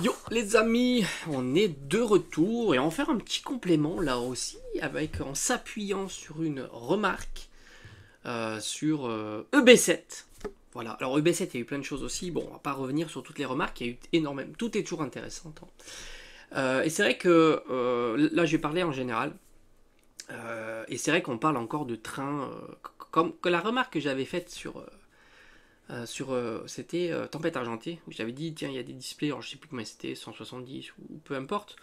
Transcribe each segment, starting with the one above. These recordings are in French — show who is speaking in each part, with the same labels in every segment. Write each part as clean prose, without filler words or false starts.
Speaker 1: Yo les amis, on est de retour et on va faire un petit complément là aussi en s'appuyant sur une remarque sur EB7. Voilà, alors EB7 il y a eu plein de choses aussi, bon on va pas revenir sur toutes les remarques, il y a eu énormément, tout est toujours intéressant. Et c'est vrai que là je vais parler en général, et c'est vrai qu'on parle encore de trains, comme que la remarque que j'avais faite c'était Tempête Argentée, où j'avais dit tiens il y a des displays, alors je sais plus combien c'était, 170 ou peu importe,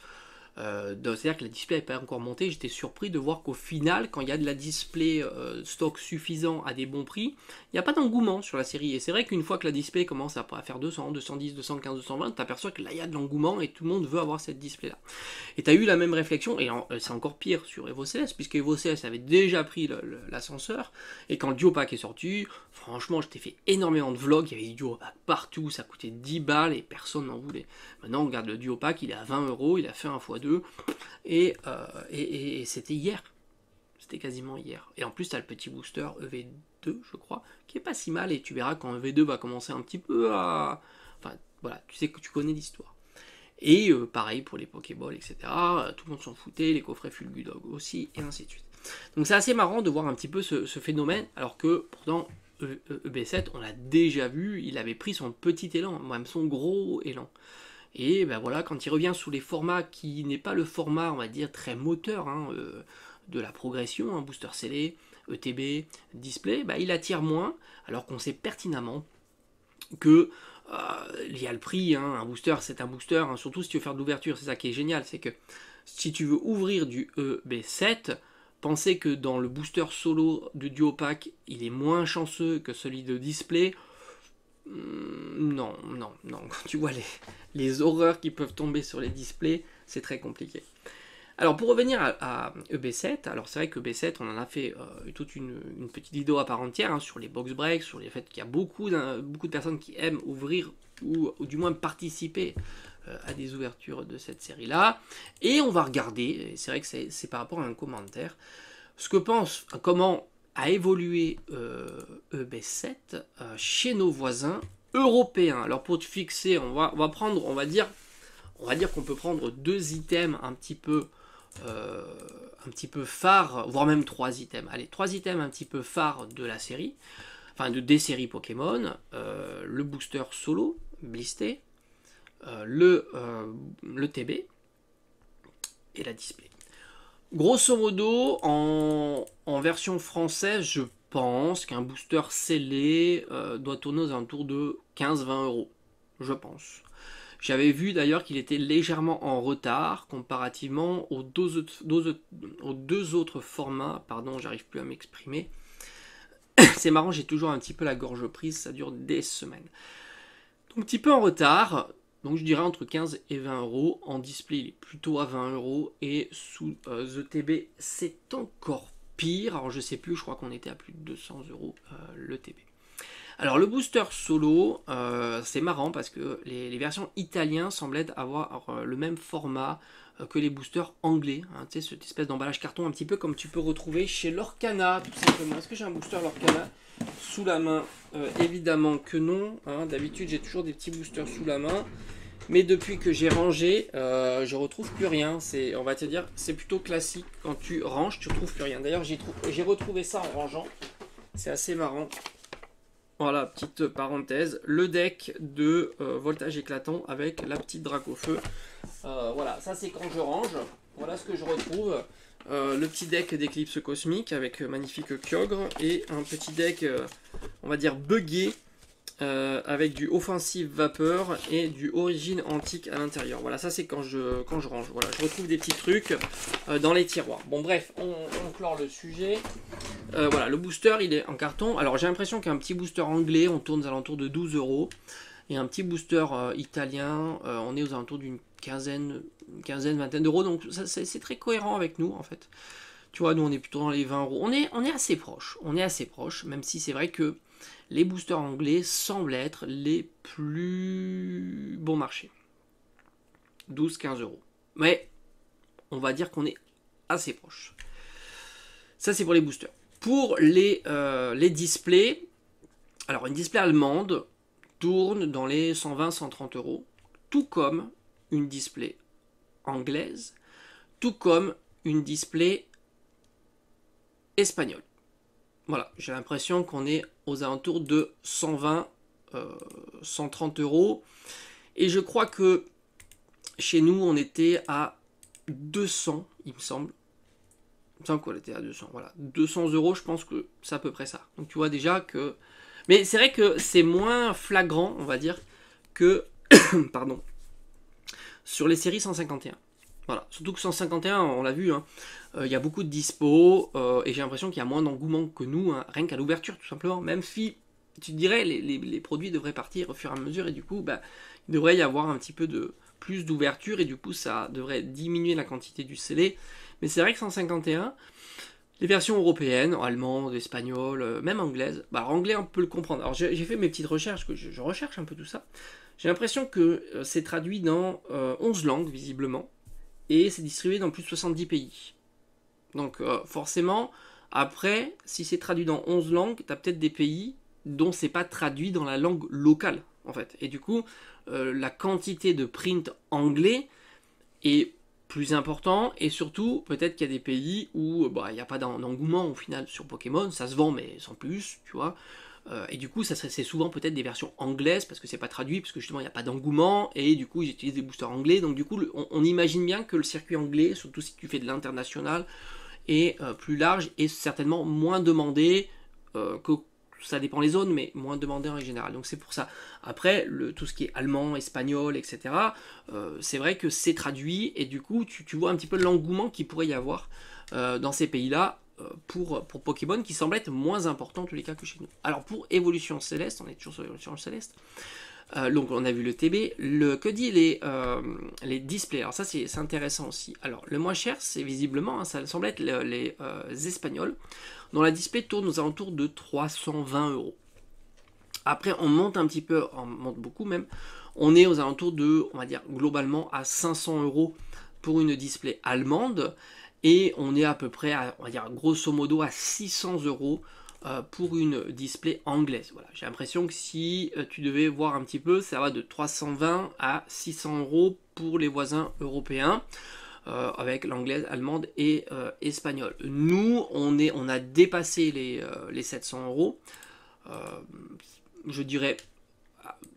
Speaker 1: c'est-à-dire que la display n'est pas encore montée. J'étais surpris de voir qu'au final, quand il y a de la display stock suffisant à des bons prix, il n'y a pas d'engouement sur la série. Et c'est vrai qu'une fois que la display commence à faire 200, 210, 215, 220, tu aperçois que là il y a de l'engouement et tout le monde veut avoir cette display là. Et tu as eu la même réflexion, et c'est encore pire sur Evo CS, puisque Evo CS avait déjà pris l'ascenseur, et quand le Duopack est sorti, franchement, je t'ai fait énormément de vlogs, il y avait du Duopack partout, ça coûtait 10 balles et personne n'en voulait. Maintenant, on regarde le Duopack, il est à 20 euros, il a fait un x2, et c'était hier. C'était quasiment hier. Et en plus, tu as le petit booster EV2, je crois, qui est pas si mal, et tu verras quand EV2 va commencer un petit peu à... Enfin, voilà, tu sais que tu connais l'histoire. Et pareil pour les Pokéballs, etc. Tout le monde s'en foutait, les coffrets Fulgudog aussi, et ainsi de suite. Donc c'est assez marrant de voir un petit peu ce phénomène, alors que pourtant EB7, on l'a déjà vu, il avait pris son petit élan, même son gros élan. Et ben voilà, quand il revient sous les formats qui n'est pas le format, on va dire, très moteur de la progression, hein, booster scellé, ETB, display, ben, il attire moins, alors qu'on sait pertinemment que il y a le prix, hein, un booster c'est un booster, hein, surtout si tu veux faire de l'ouverture, c'est ça qui est génial, c'est que si tu veux ouvrir du EB7, pensez que dans le booster solo de Duopack, il est moins chanceux que celui de display. Non, non, non, quand tu vois les horreurs qui peuvent tomber sur les displays, c'est très compliqué. Alors pour revenir à EB7, alors c'est vrai que EB7 on en a fait toute une petite vidéo à part entière, hein, sur les box breaks, sur les faits qu'il y a beaucoup de personnes qui aiment ouvrir ou du moins participer à des ouvertures de cette série là, et on va regarder, et c'est vrai que c'est par rapport à un commentaire, ce que pense, comment a évolué EB7 chez nos voisins européens. Alors pour te fixer, on va prendre, on va dire qu'on peut prendre deux items un petit peu phares, voire même trois items. Allez, trois items un petit peu phares de la série, enfin des séries Pokémon, le booster solo, Blisté, le TB et la display. Grosso modo, en version française, je pense qu'un booster scellé doit tourner aux alentours de 15-20 euros. Je pense. J'avais vu d'ailleurs qu'il était légèrement en retard comparativement aux deux autres formats. Pardon, j'arrive plus à m'exprimer. C'est marrant, j'ai toujours un petit peu la gorge prise, ça dure des semaines. Donc un petit peu en retard, donc je dirais entre 15 et 20 euros. En display, il est plutôt à 20 euros. Et sous The TB, c'est encore pire. Alors je sais plus, je crois qu'on était à plus de 200 euros le TB. Alors le booster solo, c'est marrant parce que les versions italiennes semblaient avoir le même format que les boosters anglais. Hein, tu sais, cette espèce d'emballage carton un petit peu comme tu peux retrouver chez Lorcana, tout simplement. Est-ce que j'ai un booster Lorcana sous la main? Évidemment que non. Hein. D'habitude j'ai toujours des petits boosters sous la main. Mais depuis que j'ai rangé, je retrouve plus rien. On va te dire, c'est plutôt classique. Quand tu ranges, tu retrouves plus rien. D'ailleurs, j'ai retrouvé ça en rangeant. C'est assez marrant. Voilà, petite parenthèse, le deck de voltage éclatant avec la petite drac au feu. Voilà, ça c'est quand je range. Voilà ce que je retrouve. Le petit deck d'éclipse cosmique avec magnifique Kyogre et un petit deck, on va dire buggé, avec du offensive vapeur et du origine antique à l'intérieur. Voilà, ça c'est quand je range. Voilà, je retrouve des petits trucs dans les tiroirs. Bon bref, on clore le sujet. Voilà, le booster il est en carton. Alors j'ai l'impression qu'un petit booster anglais, on tourne aux alentours de 12 euros. Et un petit booster italien, on est aux alentours d'une vingtaine d'euros. Donc c'est très cohérent avec nous en fait. Tu vois, nous on est plutôt dans les 20 euros. On est assez proche. On est assez proche, même si c'est vrai que les boosters anglais semblent être les plus bon marché. 12-15 euros. Mais on va dire qu'on est assez proche. Ça c'est pour les boosters. Pour les displays, alors une display allemande tourne dans les 120-130 euros. Tout comme une display anglaise, tout comme une display espagnole. Voilà, j'ai l'impression qu'on est aux alentours de 120, 130 euros. Et je crois que chez nous, on était à 200, il me semble. Il me semble qu'on était à 200, voilà. 200 euros, je pense que c'est à peu près ça. Donc tu vois déjà que... Mais c'est vrai que c'est moins flagrant, on va dire, que... Pardon. Sur les séries 151. Voilà. Surtout que 151, on l'a vu, hein, y a beaucoup de dispo, et j'ai l'impression qu'il y a moins d'engouement que nous, hein, rien qu'à l'ouverture, tout simplement. Même si, tu te dirais, les produits devraient partir au fur et à mesure, et du coup, bah, il devrait y avoir un petit peu de plus d'ouverture, et du coup, ça devrait diminuer la quantité du scellé. Mais c'est vrai que 151, les versions européennes, allemandes, espagnoles, même anglaises, bah, alors anglais, on peut le comprendre. Alors j'ai fait mes petites recherches, que je recherche un peu tout ça. J'ai l'impression que c'est traduit dans 11 langues, visiblement, et c'est distribué dans plus de 70 pays. Donc forcément, après, si c'est traduit dans 11 langues, tu as peut-être des pays dont c'est pas traduit dans la langue locale, en fait. Et du coup, la quantité de print anglais est plus important, et surtout, peut-être qu'il y a des pays où il n'y a pas d'engouement au final sur Pokémon, ça se vend mais sans plus, tu vois. Et du coup, c'est souvent peut-être des versions anglaises, parce que c'est pas traduit, parce que justement il n'y a pas d'engouement, et du coup ils utilisent des boosters anglais, donc du coup on imagine bien que le circuit anglais, surtout si tu fais de l'international, est plus large et certainement moins demandé que ça dépend les zones, mais moins demandé en général. Donc c'est pour ça. Après, tout ce qui est allemand, espagnol, etc., c'est vrai que c'est traduit, et du coup, tu vois un petit peu l'engouement qu'il pourrait y avoir dans ces pays-là pour Pokémon, qui semble être moins important en tous les cas que chez nous. Alors pour Évolution Céleste, on est toujours sur Évolution Céleste. Donc on a vu le TB, que dit les displays. Alors ça c'est intéressant aussi. Alors le moins cher, c'est visiblement, hein, ça semble être les Espagnols, dont la display tourne aux alentours de 320 euros. Après on monte un petit peu, on monte beaucoup même, on est aux alentours de, on va dire globalement à 500 euros pour une display allemande, et on est à peu près, on va dire grosso modo à 600 euros pour une display anglaise. Voilà. J'ai l'impression que si tu devais voir un petit peu, ça va de 320 à 600 euros pour les voisins européens, avec l'anglaise, allemande et espagnole. Nous, on a dépassé les 700 euros. Je dirais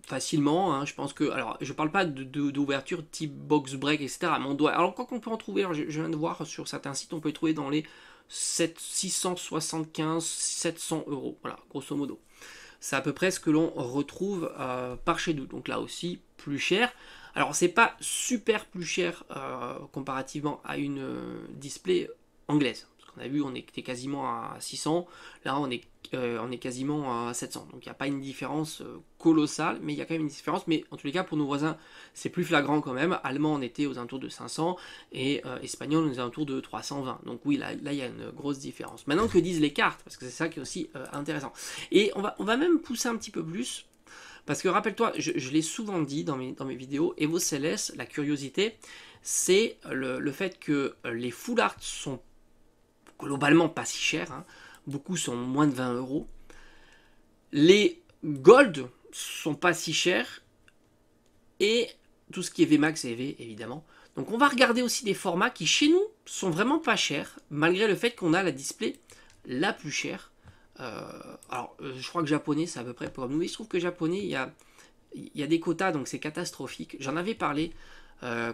Speaker 1: facilement, hein, je pense que, alors je parle pas d'ouverture type box break, etc., mais on doit, alors quoi qu'on peut en trouver, alors je viens de voir sur certains sites, on peut trouver dans les 675, 700 euros, voilà, grosso modo. C'est à peu près ce que l'on retrouve par chez nous, donc là aussi plus cher. Alors c'est pas super plus cher comparativement à une display anglaise. On a vu, on était quasiment à 600, là on est quasiment à 700, donc il n'y a pas une différence colossale, mais il y a quand même une différence, mais en tous les cas pour nos voisins c'est plus flagrant quand même. Allemand on était aux alentours de 500, et espagnol on est aux alentours de 320, donc oui là il y a une grosse différence. Maintenant, que disent les cartes, parce que c'est ça qui est aussi intéressant, et on va même pousser un petit peu plus, parce que rappelle-toi, je l'ai souvent dit dans mes vidéos, Evo Céleste, la curiosité, c'est le fait que les full art sont globalement pas si cher, hein. Beaucoup sont moins de 20 euros. Les gold sont pas si chers, et tout ce qui est VMAX et EV évidemment. Donc on va regarder aussi des formats qui chez nous sont vraiment pas chers, malgré le fait qu'on a la display la plus chère. Je crois que japonais c'est à peu près comme nous. Il se trouve que japonais il y a des quotas, donc c'est catastrophique. J'en avais parlé.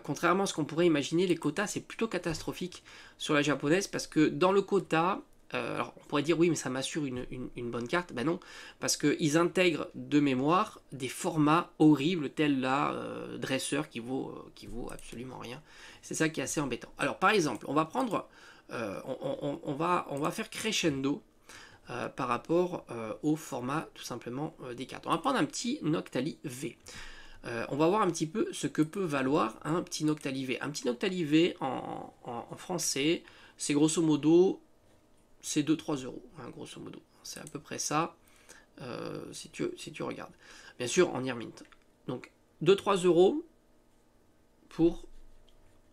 Speaker 1: Contrairement à ce qu'on pourrait imaginer, les quotas c'est plutôt catastrophique sur la japonaise, parce que dans le quota, alors on pourrait dire oui mais ça m'assure une bonne carte, ben non, parce qu'ils intègrent de mémoire des formats horribles tels la dresseur qui vaut absolument rien. C'est ça qui est assez embêtant. Alors par exemple, on va prendre, on va faire crescendo par rapport au format tout simplement des cartes. On va prendre un petit Noctali V. On va voir un petit peu ce que peut valoir un petit Noctali V. Un petit Noctali V en français, c'est grosso modo, c'est 2-3 euros, hein, grosso modo. C'est à peu près ça, si tu regardes. Bien sûr, en near mint. Donc, 2-3 euros pour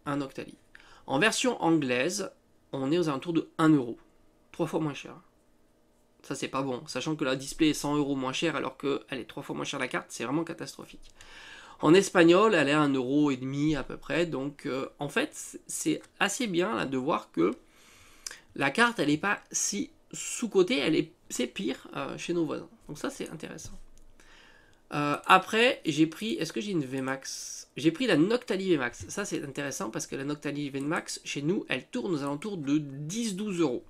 Speaker 1: un Noctali. En version anglaise, on est aux alentours de 1 euro. 3 fois moins cher. Ça, c'est pas bon. Sachant que la display est 100 euros moins cher alors qu'elle est 3 fois moins chère la carte, c'est vraiment catastrophique. En espagnol, elle est à 1,5 € à peu près. Donc en fait, c'est assez bien là, de voir que la carte, elle n'est pas si sous-cotée, c'est pire chez nos voisins. Donc ça, c'est intéressant. Après, j'ai pris, est-ce que j'ai une VMAX? J'ai pris la Noctali VMAX. Ça, c'est intéressant parce que la Noctali VMAX, chez nous, elle tourne aux alentours de 10-12 euros.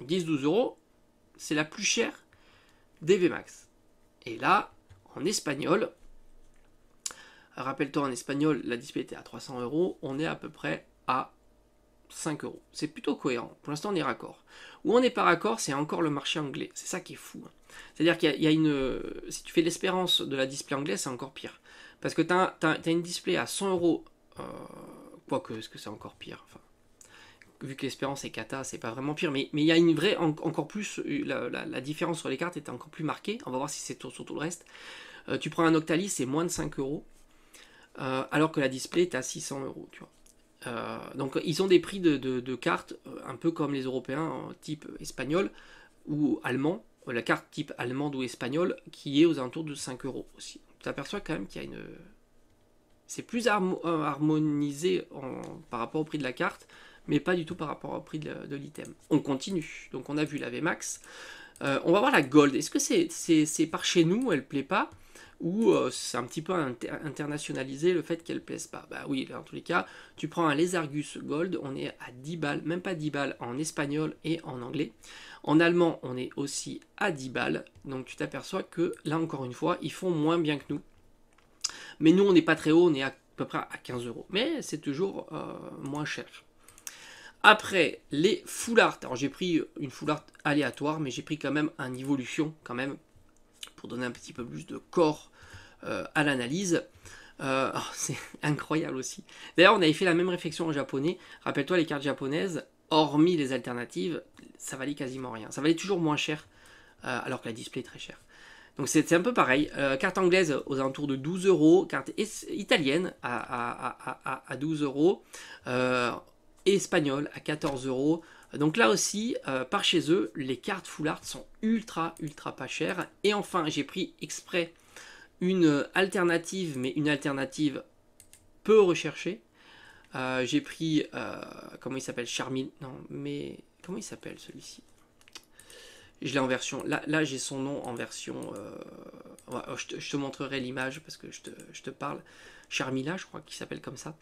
Speaker 1: 10-12 euros, c'est la plus chère des VMAX. Et là, en espagnol, rappelle-toi, en espagnol, la display était à 300 euros. On est à peu près à 5 euros. C'est plutôt cohérent. Pour l'instant, on est raccord. Où on n'est pas raccord, c'est encore le marché anglais. C'est ça qui est fou. C'est-à-dire qu'il y a une... Si tu fais l'espérance de la display anglaise, c'est encore pire. Parce que tu as une display à 100 euros. Quoique, est-ce que c'est encore pire? Enfin, vu que l'espérance est cata, c'est pas vraiment pire. Mais il y a une vraie... encore plus... La différence sur les cartes est encore plus marquée. On va voir si c'est sur tout le reste. Tu prends un Octalis, c'est moins de 5 euros. Alors que la display est à 600 euros, tu vois. Donc ils ont des prix de cartes un peu comme les Européens, type espagnol ou allemand. La carte type allemande ou espagnole qui est aux alentours de 5 euros aussi. Tu t'aperçois quand même qu'il y a une... C'est plus harmonisé par rapport au prix de la carte, mais pas du tout par rapport au prix de l'item. On continue. Donc on a vu la VMAX. On va voir la Gold. Est-ce que c'est par chez nous, elle plaît pas? Ou c'est un petit peu internationalisé le fait qu'elle plaise pas. Bah oui, dans tous les cas, tu prends un Lézargus Gold, on est à 10 balles, même pas 10 balles en espagnol et en anglais. En allemand, on est aussi à 10 balles, donc tu t'aperçois que là encore une fois, ils font moins bien que nous. Mais nous, on n'est pas très haut, on est à peu près à 15 euros. Mais c'est toujours moins cher. Après, les full art. Alors j'ai pris une full art aléatoire, mais j'ai pris quand même un Evolution, quand même, pour donner un petit peu plus de corps à l'analyse. C'est incroyable aussi. D'ailleurs, on avait fait la même réflexion en japonais. Rappelle-toi, les cartes japonaises, hormis les alternatives, ça valait quasiment rien. Ça valait toujours moins cher, alors que la display est très chère. Donc c'est un peu pareil. Carte anglaise aux alentours de 12 euros. Carte italienne à 12 euros. Espagnole à 14 euros. Donc là aussi, par chez eux, les cartes full art sont ultra pas chères. Et enfin, j'ai pris exprès une alternative, mais une alternative peu recherchée. J'ai pris, comment il s'appelle, Charmin. Non, mais comment il s'appelle celui-ci? Je l'ai en version, là j'ai son nom en version, je te montrerai l'image parce que je te parle. Charmila, je crois qu'il s'appelle comme ça.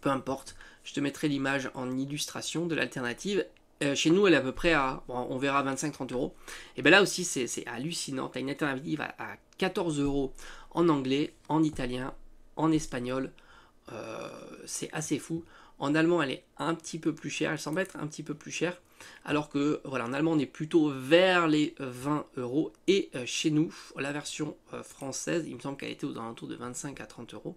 Speaker 1: Peu importe, je te mettrai l'image en illustration de l'alternative. Chez nous, elle est à peu près à, bon, on verra, 25-30 euros. Et bien là aussi, c'est hallucinant. Tu as une alternative à 14 euros en anglais, en italien, en espagnol. C'est assez fou. En allemand, elle est un petit peu plus chère. Elle semble être un petit peu plus chère. Alors que, voilà, en allemand, on est plutôt vers les 20 euros. Et chez nous, la version française, il me semble qu'elle était aux alentours de 25 à 30 euros.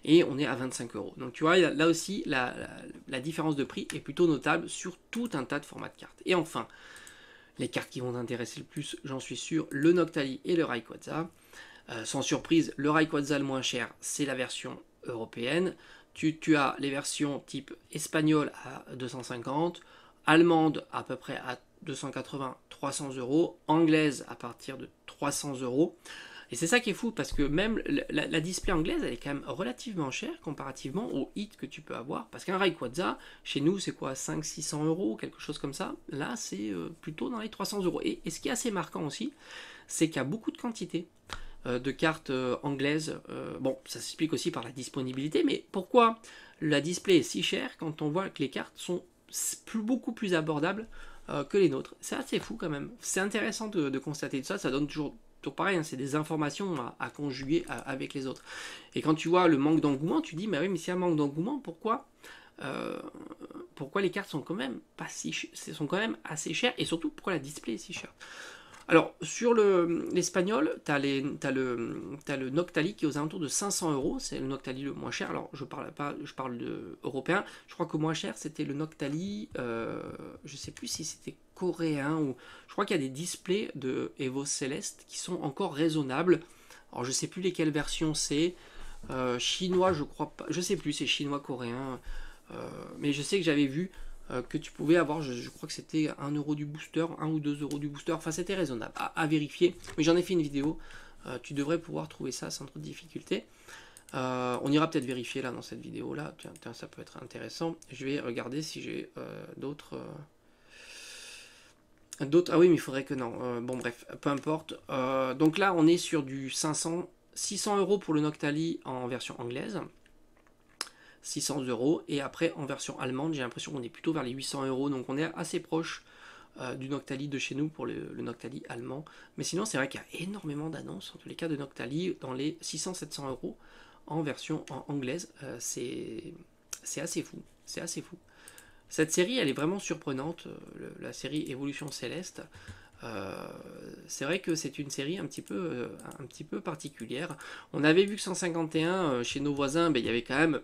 Speaker 1: Et on est à 25 euros. Donc tu vois, là aussi, la différence de prix est plutôt notable sur tout un tas de formats de cartes. Et enfin, les cartes qui vont t'intéresser le plus, j'en suis sûr, le Noctali et le Rayquaza. Sans surprise, le Rayquaza le moins cher, c'est la version européenne. Tu as les versions type espagnole à 250, allemande à peu près à 280-300 euros, anglaise à partir de 300 euros. Et c'est ça qui est fou parce que même la display anglaise, elle est quand même relativement chère comparativement aux hits que tu peux avoir. Parce qu'un Rayquaza, chez nous, c'est quoi, 500-600 euros, quelque chose comme ça. Là, c'est plutôt dans les 300 euros. Et ce qui est assez marquant aussi, c'est qu'il y a beaucoup de quantité de cartes anglaises. Bon, ça s'explique aussi par la disponibilité, mais pourquoi la display est si chère quand on voit que les cartes sont beaucoup plus abordables que les nôtres? C'est assez fou quand même. C'est intéressant de constater ça. Ça donne toujours pareil, hein, c'est des informations à conjuguer avec les autres. Et quand tu vois le manque d'engouement, tu dis, mais oui, mais s'il y a un manque d'engouement, pourquoi les cartes sont quand même sont quand même assez chères, et surtout pourquoi la display est si chère? Alors, sur l'espagnol, tu as le Noctali qui est aux alentours de 500 euros. C'est le Noctali le moins cher. Alors, je parle de européen. Je crois que le moins cher, c'était le Noctali, je sais plus si c'était coréen ou... Je crois qu'il y a des displays de Evo Céleste qui sont encore raisonnables. Alors, je sais plus lesquelles versions c'est. Chinois, je crois pas. Je sais plus, c'est chinois, coréen. Mais je sais que j'avais vu que tu pouvais avoir, je crois que c'était 1 euro du booster, 1 ou 2 euros du booster, enfin c'était raisonnable, à vérifier, mais j'en ai fait une vidéo tu devrais pouvoir trouver ça sans trop de difficulté. On ira peut-être vérifier là dans cette vidéo là, tiens, ça peut être intéressant. Je vais regarder si j'ai d'autres... Ah oui, mais il faudrait que non. Bon, bref, peu importe. Donc là, on est sur du 600 € pour le Noctali en version anglaise. 600 €. Et après, en version allemande, j'ai l'impression qu'on est plutôt vers les 800 €. Donc on est assez proche du Noctali de chez nous pour le Noctali allemand. Mais sinon, c'est vrai qu'il y a énormément d'annonces, en tous les cas, de Noctali dans les 600-700 € en version anglaise. C'est assez fou. C'est assez fou. Cette série, elle est vraiment surprenante, la série Évolution Céleste. C'est vrai que c'est une série un petit peu particulière. On avait vu que 151, chez nos voisins, ben, il y avait quand même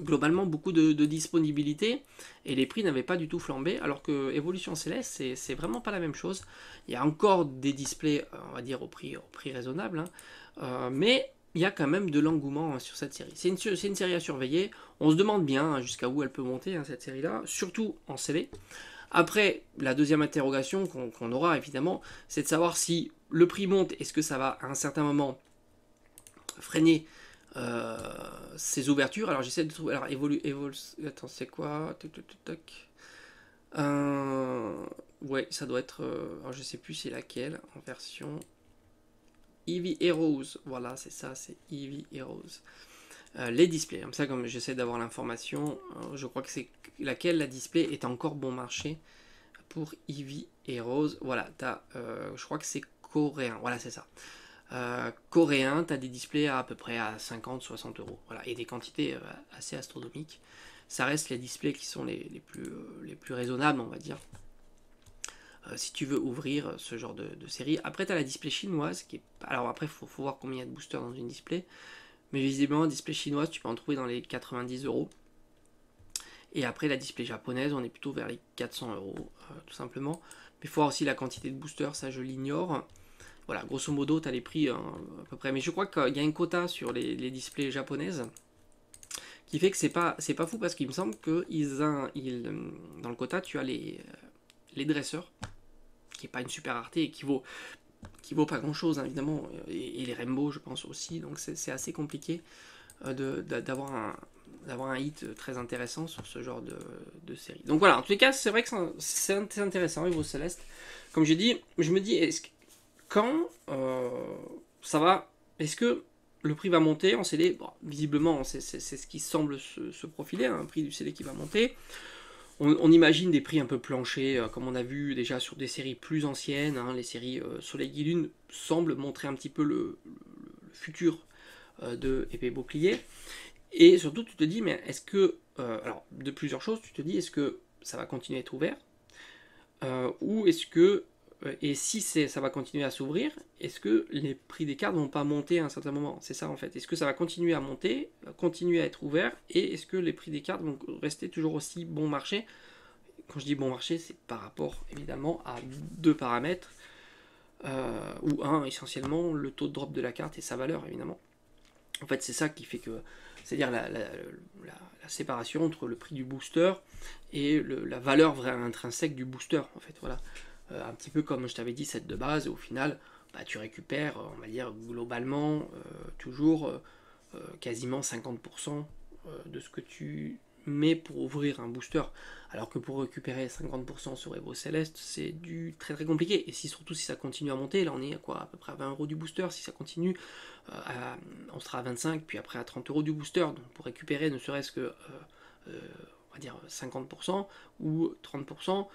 Speaker 1: globalement beaucoup de disponibilité et les prix n'avaient pas du tout flambé, alors que Évolution Céleste, c'est vraiment pas la même chose. Il y a encore des displays, on va dire, au prix raisonnable, hein, mais il y a quand même de l'engouement sur cette série. C'est une série à surveiller. On se demande bien jusqu'à où elle peut monter, hein, cette série-là, surtout en CD. Après, la deuxième interrogation qu'on aura évidemment, c'est de savoir si le prix monte, est-ce que ça va à un certain moment freiner ces ouvertures. Alors j'essaie de trouver... Alors attends, c'est quoi? Ouais, ça doit être... alors je sais plus c'est laquelle en version... Eevee Heroes, voilà, c'est ça, c'est Eevee Heroes. Les displays, comme ça, comme j'essaie d'avoir l'information, je crois que c'est laquelle la display est encore bon marché pour Eevee Heroes. Voilà, je crois que c'est coréen, voilà, c'est ça. Coréen, tu as des displays à peu près à 50-60 €. Voilà, et des quantités assez astronomiques. Ça reste les displays qui sont les plus raisonnables, on va dire. Si tu veux ouvrir ce genre de série. Après, tu as la display chinoise. Alors après, il faut voir combien il y a de boosters dans une display. Mais visiblement, la display chinoise, tu peux en trouver dans les 90 €. Et après, la display japonaise, on est plutôt vers les 400 €, tout simplement. Mais il faut voir aussi la quantité de boosters, ça je l'ignore. Voilà, grosso modo, tu as les prix à peu près. Mais je crois qu'il y a une quota sur les displays japonaises qui fait que c'est pas fou parce qu'il me semble que dans le quota, tu as les dresseurs, qui n'est pas une super rareté et qui vaut pas grand chose, hein, évidemment, et les Rainbow, je pense aussi. Donc c'est assez compliqué d'avoir un hit très intéressant sur ce genre de série. Donc voilà, en tous les cas, c'est vrai que c'est intéressant, Evo Céleste. Comme j'ai dit, je me dis, quand ça va, est-ce que le prix va monter en CD? Bon, visiblement, c'est ce qui semble se profiler, un prix du CD qui va monter. On imagine des prix un peu planchers, comme on a vu déjà sur des séries plus anciennes, hein, les séries Soleil et Lune semblent montrer un petit peu le futur de Épée Bouclier. Et surtout, tu te dis, mais est-ce que... alors, de plusieurs choses, tu te dis, est-ce que ça va continuer à être ouvert ou est-ce que... et si ça va continuer à s'ouvrir, est-ce que les prix des cartes vont pas monter à un certain moment? C'est ça en fait. Est-ce que ça va continuer à monter, continuer à être ouvert, et est-ce que les prix des cartes vont rester toujours aussi bon marché? Quand je dis bon marché, c'est par rapport évidemment à deux paramètres, ou un essentiellement, le taux de drop de la carte et sa valeur évidemment. En fait, c'est ça qui fait que, c'est-à-dire la séparation entre le prix du booster et la valeur intrinsèque du booster en fait. Voilà. Un petit peu comme je t'avais dit, set de base, et au final, bah, tu récupères, on va dire, globalement, toujours quasiment 50% de ce que tu mets pour ouvrir un booster. Alors que pour récupérer 50% sur Evo Céleste, c'est du très très compliqué. Et surtout si ça continue à monter, là on est à quoi, à peu près à 20 € du booster. Si ça continue, on sera à 25, puis après à 30 € du booster. Donc pour récupérer ne serait-ce que, on va dire, 50% ou 30%,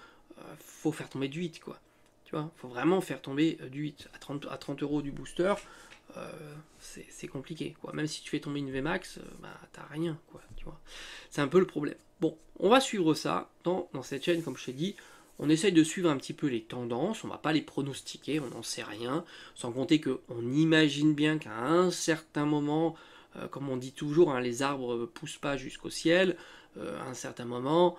Speaker 1: faut faire tomber du 8, quoi. Tu vois, faut vraiment faire tomber du 8 à 30 € du booster. C'est compliqué, quoi. Même si tu fais tomber une VMAX, bah t'as rien, quoi. Tu vois, c'est un peu le problème. Bon, on va suivre ça dans cette chaîne, comme je t'ai dit. On essaye de suivre un petit peu les tendances, on va pas les pronostiquer, on n'en sait rien, sans compter qu'on imagine bien qu'à un certain moment, comme on dit toujours, hein, les arbres poussent pas jusqu'au ciel, à un certain moment,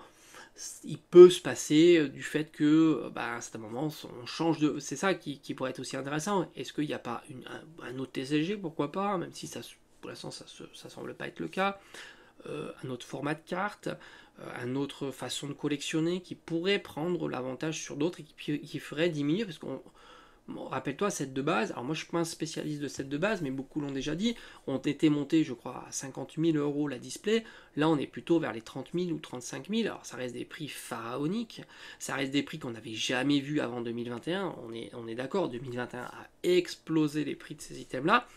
Speaker 1: il peut se passer du fait que, à un certain moment, on change de... C'est ça qui pourrait être aussi intéressant. Est-ce qu'il n'y a pas un autre TCG, pourquoi pas, même si pour l'instant ça semble pas être le cas, un autre format de carte, une autre façon de collectionner qui pourrait prendre l'avantage sur d'autres et qui ferait diminuer, parce qu'on Bon, rappelle-toi, sets de base, alors moi je suis pas un spécialiste de sets de base, mais beaucoup l'ont déjà dit, ont été montés, je crois, à 50 000 euros la display. Là, on est plutôt vers les 30 000 ou 35 000. Alors, ça reste des prix pharaoniques, ça reste des prix qu'on n'avait jamais vus avant 2021. On est d'accord, 2021 a explosé les prix de ces items-là,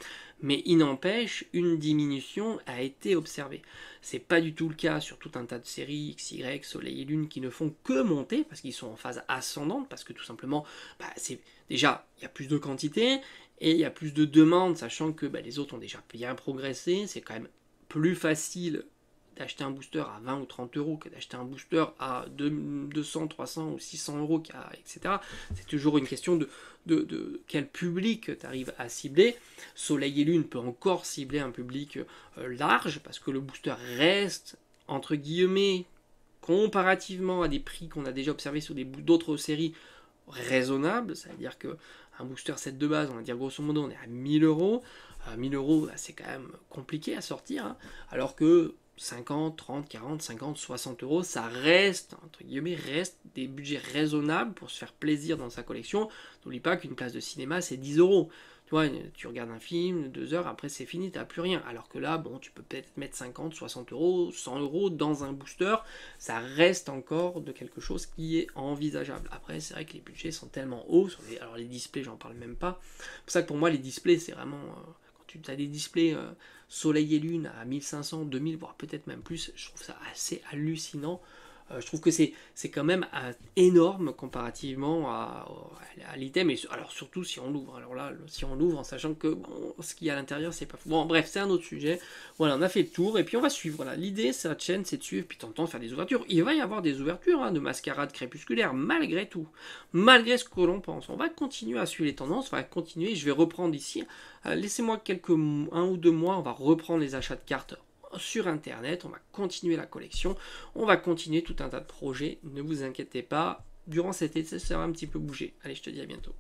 Speaker 1: mais il n'empêche, une diminution a été observée. C'est pas du tout le cas sur tout un tas de séries XY, Soleil et Lune qui ne font que monter parce qu'ils sont en phase ascendante, parce que tout simplement, c'est déjà il y a plus de quantité et il y a plus de demandes, sachant que les autres ont déjà bien progressé. C'est quand même plus facile d'acheter un booster à 20 ou 30 euros que d'acheter un booster à 200, 300 ou 600 euros, etc. C'est toujours une question de quel public tu arrives à cibler. Soleil et Lune peut encore cibler un public large, parce que le booster reste, entre guillemets, comparativement à des prix qu'on a déjà observés sur d'autres séries, raisonnable. Ça veut dire que un booster set de base, on va dire grosso modo, on est à 1000 euros. 1000 euros, c'est quand même compliqué à sortir, hein, alors que 50, 30, 40, 50, 60 euros, ça reste, entre guillemets, reste des budgets raisonnables pour se faire plaisir dans sa collection. N'oublie pas qu'une place de cinéma, c'est 10 euros. Tu vois, tu regardes un film, 2 heures, après c'est fini, t'as plus rien. Alors que là, bon, tu peux peut-être mettre 50, 60 euros, 100 euros dans un booster, ça reste encore de quelque chose qui est envisageable. Après, c'est vrai que les budgets sont tellement hauts, alors les displays, j'en parle même pas. C'est pour ça que pour moi, les displays, c'est vraiment... quand tu as des displays Soleil et Lune à 1500, 2000, voire peut-être même plus, je trouve ça assez hallucinant. Je trouve que c'est quand même énorme comparativement à l'item, et alors surtout si on l'ouvre. Alors là, si on l'ouvre en sachant que bon, ce qu'il y a à l'intérieur, c'est pas fou. Bon, bref, c'est un autre sujet. Voilà, on a fait le tour, et puis on va suivre. Voilà, l'idée, cette chaîne, c'est de suivre, puis t'entends faire des ouvertures. Il va y avoir des ouvertures de mascarade crépusculaire, malgré tout. Malgré ce que l'on pense. On va continuer à suivre les tendances, on va continuer, je vais reprendre ici. Laissez-moi un ou deux mois, on va reprendre les achats de cartes sur internet, on va continuer la collection, on va continuer tout un tas de projets, ne vous inquiétez pas, durant cet été ça va un petit peu bouger. Allez, je te dis à bientôt.